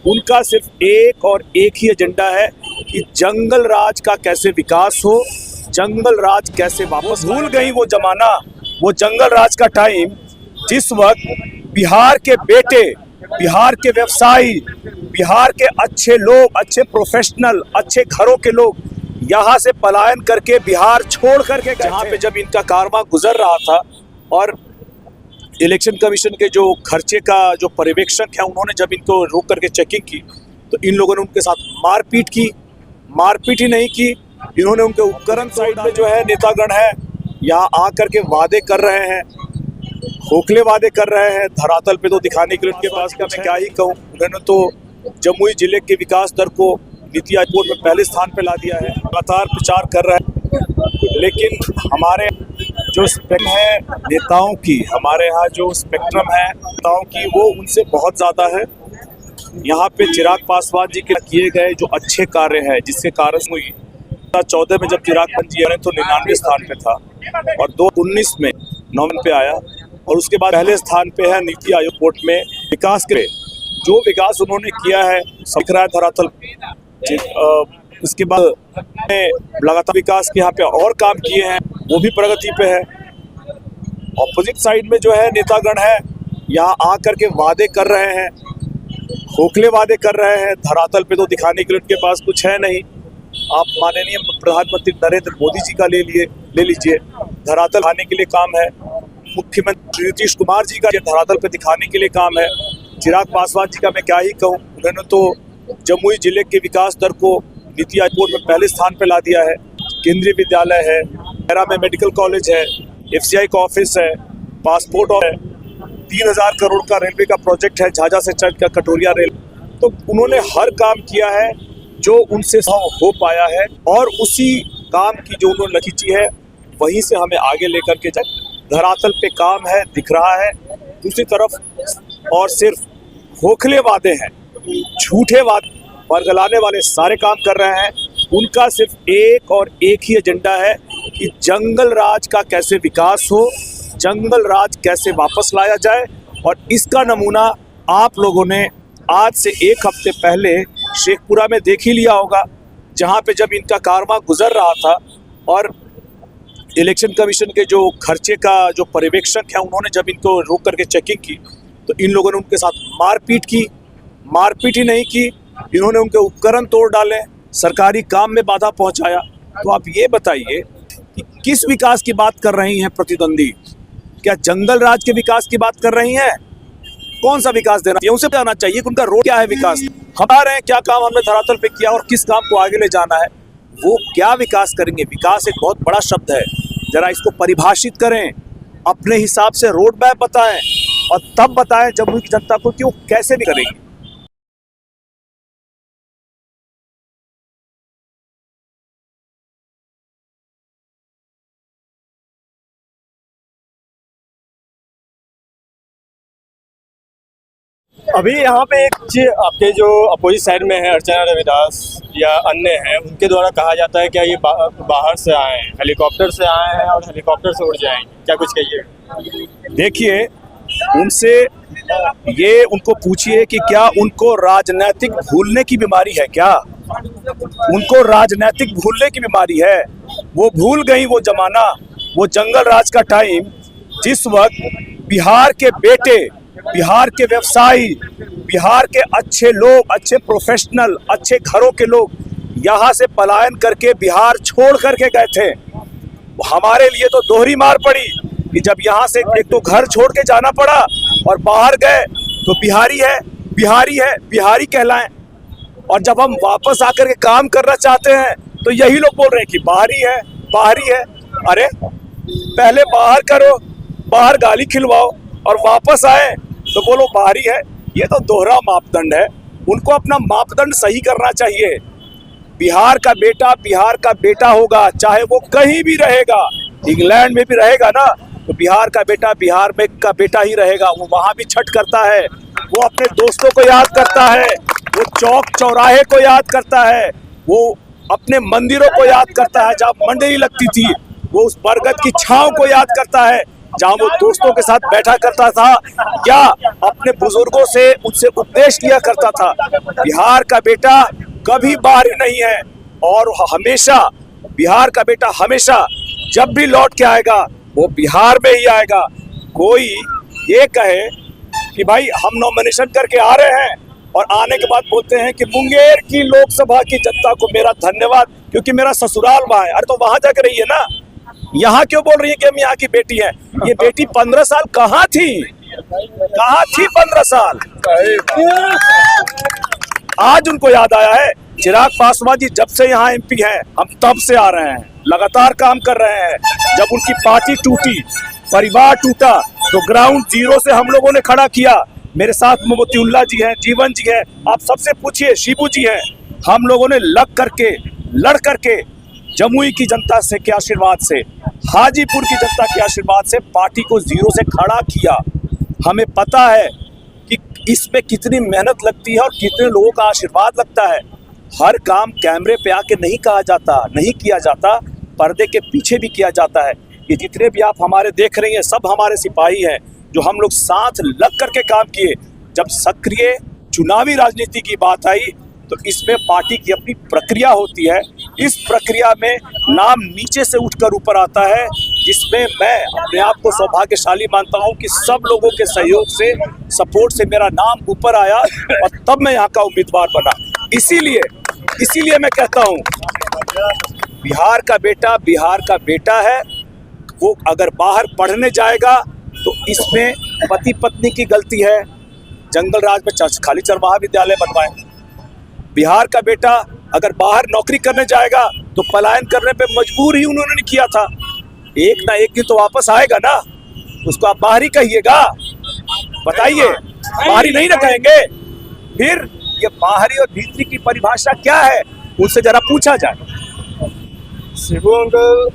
उनका सिर्फ एक और एक ही एजेंडा है कि जंगल राज का कैसे विकास हो, जंगल राज कैसे वापस। भूल गई वो जमाना, वो जंगल राज का टाइम जिस वक्त बिहार के बेटे, बिहार के व्यवसायी, बिहार के अच्छे लोग, अच्छे प्रोफेशनल, अच्छे घरों के लोग यहाँ से पलायन करके बिहार छोड़ करके गए। जहाँ पे जब इनका कारवां गुजर रहा था और इलेक्शन कमीशन के जो खर्चे का जो पर्यवेक्षक है उन्होंने जब इनको रोक करके चेकिंग की तो इन लोगों ने उनके साथ मारपीट की। मारपीट ही नहीं की, इन्होंने उनके उपकरण साइड में जो है नेतागण है यहाँ आ करके वादे कर रहे हैं, खोखले वादे कर रहे हैं, धरातल पे तो दिखाने के लिए उनके पास मैं क्या ही कहूँ। उन्होंने तो जमुई जिले के विकास दर को नीति आयोग में पहले स्थान पे ला दिया है, लगातार प्रचार कर रहे हैं। लेकिन हमारे जो स्पेक्ट्रम है नेताओं की, हमारे यहाँ जो स्पेक्ट्रम है नेताओं की, वो उनसे बहुत ज़्यादा है। यहाँ पे चिराग पासवान जी के किए गए जो अच्छे कार्य हैं जिसके कारण हुई 2014 में जब चिराग पासवान जी आए तो 99 स्थान पे था और 2019 में 9 पे आया और उसके बाद पहले स्थान पे है नीति आयोग रिपोर्ट में। विकास के जो विकास उन्होंने किया है दिख रहा है धरातल। इसके बाद लगातार विकास के यहाँ पे और काम किए हैं, वो भी प्रगति पे है। ऑपोजिट साइड में जो है नेतागण है यहाँ आ करके वादे कर रहे हैं, खोखले वादे कर रहे हैं, धरातल पे तो दिखाने के लिए उनके पास कुछ है नहीं। आप माननीय प्रधानमंत्री नरेंद्र मोदी जी का ले लीजिए, धरातल दिखाने के लिए काम है। मुख्यमंत्री नीतीश कुमार जी का धरातल पे दिखाने के लिए काम है। चिराग पासवान जी का मैं क्या ही कहूँ, उन्होंने तो जमुई जिले के विकास दर को नीति आयोग में पहले स्थान पे ला दिया है। केंद्रीय विद्यालय है, पैरा में मेडिकल कॉलेज है, FCI का ऑफिस है, पासपोर्ट है, 3000 करोड़ का रेलवे का प्रोजेक्ट है, झाझा से चढ़ का कटोरिया रेल। तो उन्होंने हर काम किया है जो उनसे हो पाया है और उसी काम की जो उन्होंने खींची है वहीं से हमें आगे लेकर के जाए। धरातल पे काम है, दिख रहा है। दूसरी तरफ और सिर्फ खोखले वादे हैं, झूठे वादे, बरगलाने वाले सारे काम कर रहे हैं। उनका सिर्फ एक और एक ही एजेंडा है कि जंगल राज का कैसे विकास हो, जंगल राज कैसे वापस लाया जाए। और इसका नमूना आप लोगों ने आज से एक हफ्ते पहले शेखपुरा में देख ही लिया होगा, जहां पे जब इनका कारवां गुजर रहा था और इलेक्शन कमीशन के जो खर्चे का जो पर्यवेक्षक है उन्होंने जब इनको रोक करके चेकिंग की तो इन लोगों ने उनके साथ मारपीट की। मारपीट ही नहीं की, इन्होंने उनके उपकरण तोड़ डाले, सरकारी काम में बाधा पहुंचाया। तो आप ये बताइए कि किस विकास की बात कर रही हैं प्रतिद्वंदी? क्या जंगल राज के विकास की बात कर रही हैं? कौन सा विकास देना चाहिए? उनसे जानना चाहिए कि उनका रोल क्या है विकास। हम आ रहे हैं, क्या काम हमने धरातल पे किया और किस काम को आगे ले जाना है, वो क्या विकास करेंगे। विकास एक बहुत बड़ा शब्द है, जरा इसको परिभाषित करें, अपने हिसाब से रोड मैप बताएं और तब बताएं जमुई की जनता को कि वो कैसे भी करेंगे। अभी यहाँ पे एक चीज आपके जो अपोजिट साइड में है अर्चना रविदास या अन्य हैं, उनके द्वारा कहा जाता है क्या ये बाहर से आए हैं, हेलीकॉप्टर से आए हैं और हेलीकॉप्टर से उड़ जाएंगे, क्या कुछ कहिए। देखिए, उनसे ये उनको पूछिए कि क्या उनको राजनीतिक भूलने की बीमारी है क्या? उनको राजनीतिक भूलने की बीमारी है। वो भूल गई वो जमाना, वो जंगल राज का टाइम जिस वक्त बिहार के बेटे, बिहार के व्यवसायी, बिहार के अच्छे लोग, अच्छे प्रोफेशनल, अच्छे घरों के लोग यहाँ से पलायन करके बिहार छोड़ करके गए थे। हमारे लिए तो दोहरी मार पड़ी कि जब यहाँ से एक तो घर छोड़ के जाना पड़ा और बाहर गए तो बिहारी है, बिहारी है, बिहारी कहलाएं। और जब हम वापस आकर के काम करना चाहते हैं तो यही लोग बोल रहे हैं कि बाहरी है, बाहरी है। अरे पहले बाहर करो, बाहर गाली खिलवाओ और वापस आए तो बोलो बाहरी है। ये तो दोहरा मापदंड है, उनको अपना मापदंड सही करना चाहिए। बिहार का बेटा होगा, चाहे वो कहीं भी रहेगा, इंग्लैंड में भी रहेगा ना तो बिहार का बेटा बिहार में का बेटा ही रहेगा। वो वहाँ भी छठ करता है, वो अपने दोस्तों को याद करता है, वो चौक चौराहे को याद करता है, वो अपने मंदिरों को याद करता है जहाँ मंडली लगती थी, वो उस बरगद की छांव को याद करता है। जहां वो दोस्तों के साथ बैठा करता था या अपने बुजुर्गों से उनसे उपदेश लिया करता था। बिहार का बेटा कभी बाहर नहीं है और हमेशा बिहार का बेटा हमेशा जब भी लौट के आएगा वो बिहार में ही आएगा। कोई ये कहे कि भाई हम नॉमिनेशन करके आ रहे हैं और आने के बाद बोलते हैं कि मुंगेर की लोकसभा की जनता को मेरा धन्यवाद क्योंकि मेरा ससुराल वहां है। अरे तो वहां जाकर रही है ना, यहाँ क्यों बोल रही है कि हम यहाँ की बेटी है? ये बेटी 15 साल कहाँ थी? 15 साल? आज उनको याद आया है। चिराग पासवान जी जब से यहाँ एमपी हैं, हम तब से आ रहे हैं, लगातार काम कर रहे हैं। जब उनकी पार्टी टूटी, परिवार टूटा, तो ग्राउंड जीरो से हम लोगों ने खड़ा किया। मेरे साथ मोतीउल्लाह जी हैं, जीवन जी हैं, आप सबसे पूछिए, शिबू जी हैं। हम लोगों ने लड़ करके जमुई की जनता से के आशीर्वाद से, हाजीपुर की जनता के आशीर्वाद से पार्टी को जीरो से खड़ा किया। हमें पता है कि इसमें कितनी मेहनत लगती है और कितने लोगों का आशीर्वाद लगता है। हर काम कैमरे पे आके नहीं कहा जाता, नहीं किया जाता, पर्दे के पीछे भी किया जाता है। ये जितने भी आप हमारे देख रहे हैं सब हमारे सिपाही हैं जो हम लोग साथ लग करके काम किए। जब सक्रिय चुनावी राजनीति की बात आई तो इसमें पार्टी की अपनी प्रक्रिया होती है। इस प्रक्रिया में नाम नीचे से उठकर ऊपर आता है, जिसमें मैं अपने आप को सौभाग्यशाली मानता हूं कि सब लोगों के सहयोग से, सपोर्ट से मेरा नाम ऊपर आया और तब मैं यहाँ का उम्मीदवार बना। इसीलिए मैं कहता हूँ बिहार का बेटा है। वो अगर बाहर पढ़ने जाएगा तो इसमें पति पत्नी की गलती है। जंगल राज में खाली चरवाहा विद्यालय बनवाए। बिहार का बेटा अगर बाहर नौकरी करने जाएगा तो पलायन करने पे मजबूर ही उन्होंने किया था। एक ना एक दिन तो वापस आएगा ना, उसको आप बाहरी कहिएगा? बताइए, बाहरी नहीं ना कहेंगे? फिर ये बाहरी और भीतरी की परिभाषा क्या है, उनसे जरा पूछा जाए। शिबू अंकल,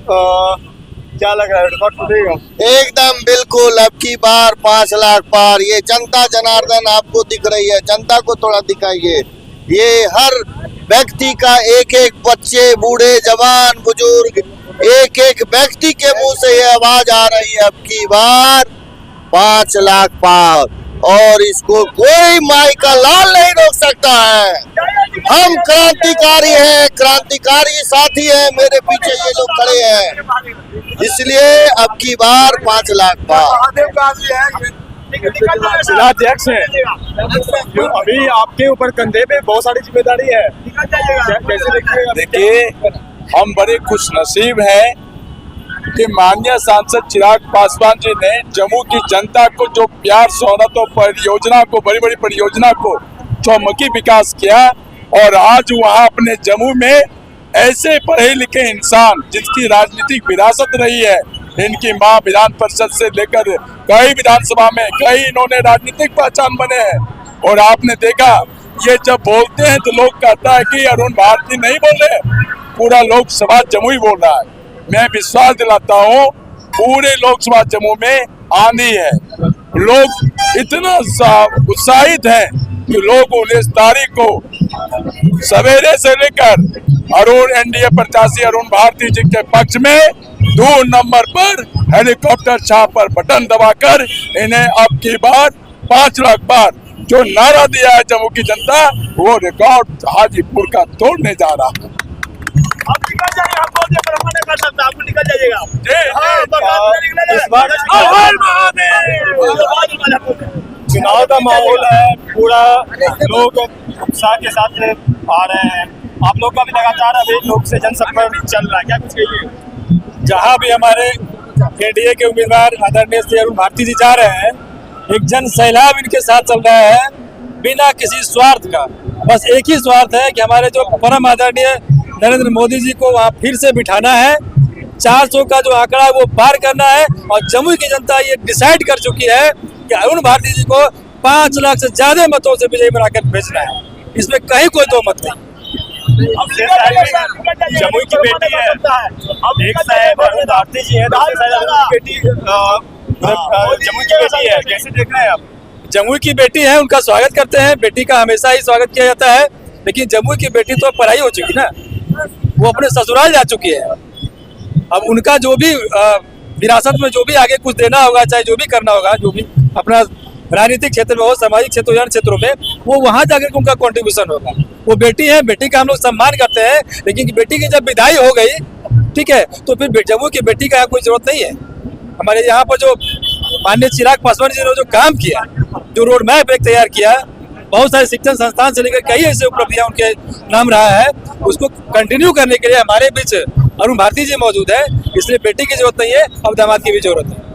क्या लग रहा है, रिकॉर्ड टूटेगा? एकदम बिल्कुल। अब की बार 5 लाख पार। ये जनता जनार्दन आपको दिख रही है, जनता को थोड़ा दिखाइए। ये हर व्यक्ति का, एक एक बच्चे, बूढ़े, जवान, बुजुर्ग, एक एक व्यक्ति के मुंह से ये आवाज आ रही है, अब की बार 5 लाख पार। और इसको कोई माई का लाल नहीं रोक सकता है। हम क्रांतिकारी हैं, क्रांतिकारी साथी हैं, मेरे पीछे ये लोग खड़े हैं, इसलिए अब की बार 5 लाख पार। जिलाध्यक्ष है, अभी आपके ऊपर कंधे पे बहुत सारी जिम्मेदारी है, कैसे देखिएगा? देखिए, हम बड़े खुशनसीब हैं कि माननीय सांसद चिराग पासवान जी ने जम्मू की जनता को जो प्यार, शौहरत और परियोजना को, बड़ी बड़ी परियोजना को चौमुखी विकास किया। और आज वहाँ अपने जम्मू में ऐसे पढ़े लिखे इंसान जिनकी राजनीतिक विरासत रही है, इनकी मां विधान परिषद से लेकर कई विधानसभा में कई इन्होंने राजनीतिक पहचान बने हैं। और आपने देखा, ये जब बोलते हैं तो लोग कहता है कि अरुण भारती नहीं बोल रहे, पूरा लोकसभा जमुई बोल रहा है। मैं विश्वास दिलाता हूँ पूरे लोकसभा जम्मू में आंधी है। लोग इतना उत्साहित हैं कि लोग 19 तारीख को सवेरे से लेकर अरुण एनडीए प्रत्याशी अरुण भारती जी के पक्ष में 2 नंबर पर हेलीकॉप्टर छाप पर बटन दबाकर इन्हें अब की बार 5 लाख बार जो नारा दिया है जम्मू की जनता, वो रिकॉर्ड हाजीपुर का तोड़ने जा रहा है। चुनाव का माहौल है, पूरा लोग उत्साह के साथ आ रहे हैं। आप लोग का भी लगातार अभी लोग से जनसंपर्क चल रहा है, क्या कुछ कहिए? जहाँ भी हमारे एनडीए के उम्मीदवार आदरणीय श्री अरुण भारती जी जा रहे हैं, एक जन सैलाब इनके साथ चल रहा है, बिना किसी स्वार्थ का। बस एक ही स्वार्थ है कि हमारे जो परम आदरणीय नरेंद्र मोदी जी को वहाँ फिर से बिठाना है। 400 का जो आंकड़ा है वो पार करना है। और जमुई की जनता ये डिसाइड कर चुकी है कि अरुण भारती जी को 5 लाख से ज्यादा मतों से विजयी बनाकर भेजना है। इसमें कहीं कोई दो मत नहीं। जमुई की बेटी है, एक साहब अरुण भारती जी है, बेटी जमुई की बेटी है, कैसे देख रहे हैं आप? जमुई की बेटी है, उनका स्वागत करते हैं। बेटी का हमेशा ही स्वागत किया जाता है, लेकिन जमुई की बेटी तो पराई हो चुकी ना, वो अपने ससुराल जा चुकी है। अब उनका जो भी विरासत में जो भी आगे कुछ देना होगा, चाहे जो भी करना होगा, जो भी अपना राजनीतिक क्षेत्र में हो, सामाजिक क्षेत्र, जन क्षेत्रों में, वो वहाँ जाकर उनका कॉन्ट्रीब्यूशन होगा। वो बेटी है, बेटी का हम लोग सम्मान करते हैं, लेकिन बेटी की जब विदाई हो गई, ठीक है, तो फिर जम्मू की बेटी का कोई जरूरत नहीं है। हमारे यहाँ पर जो माननीय चिराग पासवान जी ने जो काम किया, जो रोड मैप एक तैयार किया, बहुत सारे शिक्षण संस्थान से लेकर कई ऐसे उपलब्धियां उनके नाम रहा है, उसको कंटिन्यू करने के लिए हमारे बीच अरुण भारती जी मौजूद है। इसलिए बेटी की जरूरत नहीं है, अब दामाद की भी जरूरत है।